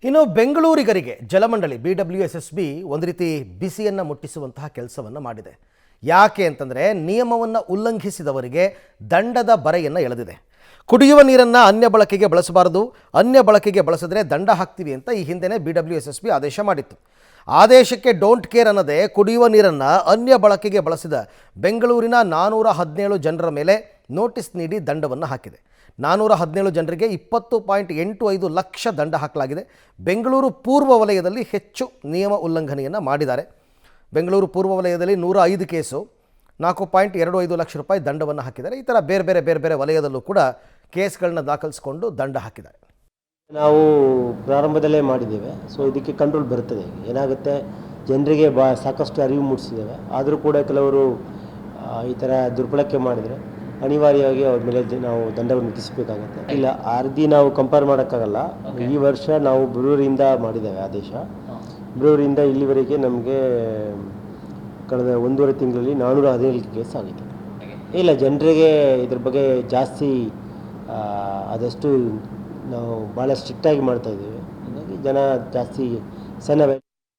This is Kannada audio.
ಇನ್ನು ಬೆಂಗಳೂರಿಗರಿಗೆ ಜಲಮಂಡಳಿ BWSSB ಒಂದು ರೀತಿ ಬಿಸಿಯನ್ನು ಮುಟ್ಟಿಸುವಂತಹ ಕೆಲಸವನ್ನು ಮಾಡಿದೆ. ಯಾಕೆ ಅಂತಂದರೆ ನಿಯಮವನ್ನು ಉಲ್ಲಂಘಿಸಿದವರಿಗೆ ದಂಡದ ಬರೆಯನ್ನು ಎಳೆದಿದೆ. ಕುಡಿಯುವ ನೀರನ್ನು ಅನ್ಯ ಬಳಕೆಗೆ ಬಳಸಬಾರದು, ಅನ್ಯ ಬಳಕೆಗೆ ಬಳಸಿದ್ರೆ ದಂಡ ಹಾಕ್ತೀವಿ ಅಂತ ಈ ಹಿಂದೆನೇ BWSSB ಆದೇಶ ಮಾಡಿತ್ತು. ಆದೇಶಕ್ಕೆ ಡೋಂಟ್ ಕೇರ್ ಅನ್ನದೇ ಕುಡಿಯುವ ನೀರನ್ನು ಅನ್ಯ ಬಳಕೆಗೆ ಬಳಸಿದ ಬೆಂಗಳೂರಿನ 417 ಜನರ ಮೇಲೆ ನೋಟಿಸ್ ನೀಡಿ ದಂಡವನ್ನು ಹಾಕಿದೆ. 417 ಜನರಿಗೆ 20.85 ಲಕ್ಷ ದಂಡ ಹಾಕಲಾಗಿದೆ. ಬೆಂಗಳೂರು ಪೂರ್ವ ವಲಯದಲ್ಲಿ ಹೆಚ್ಚು ನಿಯಮ ಉಲ್ಲಂಘನೆಯನ್ನು ಮಾಡಿದ್ದಾರೆ. ಬೆಂಗಳೂರು ಪೂರ್ವ ವಲಯದಲ್ಲಿ 105 ಕೇಸು, 4.25 ಲಕ್ಷ ರೂಪಾಯಿ ದಂಡವನ್ನು ಹಾಕಿದ್ದಾರೆ. ಈ ಥರ ಬೇರೆ ಬೇರೆ ವಲಯದಲ್ಲೂ ಕೂಡ ಕೇಸ್ಗಳನ್ನ ದಾಖಲಿಸಿಕೊಂಡು ದಂಡ ಹಾಕಿದ್ದಾರೆ. ನಾವು ಪ್ರಾರಂಭದಲ್ಲೇ ಮಾಡಿದ್ದೇವೆ. ಸೊ ಇದಕ್ಕೆ ಕಂಟ್ರೋಲ್ ಬರ್ತದೆ. ಏನಾಗುತ್ತೆ, ಜನರಿಗೆ ಸಾಕಷ್ಟು ಅರಿವು ಮೂಡಿಸಿದ್ದೇವೆ. ಆದರೂ ಕೂಡ ಕೆಲವರು ಈ ಥರ ದುರ್ಬಳಕೆ ಮಾಡಿದರೆ ಅನಿವಾರ್ಯವಾಗಿ ಅವ್ರ ಮೇಲೆ ನಾವು ದಂಡವನ್ನು ವಿಧಿಸಬೇಕಾಗತ್ತೆ. ಇಲ್ಲ, ಅರ್ಧಿ ನಾವು ಕಂಪೇರ್ ಮಾಡೋಕ್ಕಾಗಲ್ಲ. ಈ ವರ್ಷ ನಾವು ಫೆಬ್ರವರಿಯಿಂದ ಮಾಡಿದ್ದೇವೆ ಆದೇಶ. ಫೆಬ್ರವರಿಯಿಂದ ಇಲ್ಲಿವರೆಗೆ ನಮಗೆ ಕಳೆದ 1.5 ತಿಂಗಳಲ್ಲಿ 417 ಕೇಸ್ ಆಗಿದೆ. ಇಲ್ಲ, ಜನರಿಗೆ ಇದ್ರ ಬಗ್ಗೆ ಜಾಸ್ತಿ ಆದಷ್ಟು ನಾವು ಭಾಳ ಸ್ಟ್ರಿಕ್ಟಾಗಿ ಮಾಡ್ತಾಯಿದ್ದೀವಿ. ಹಾಗಾಗಿ ಜನ ಜಾಸ್ತಿ ಸಣ್ಣ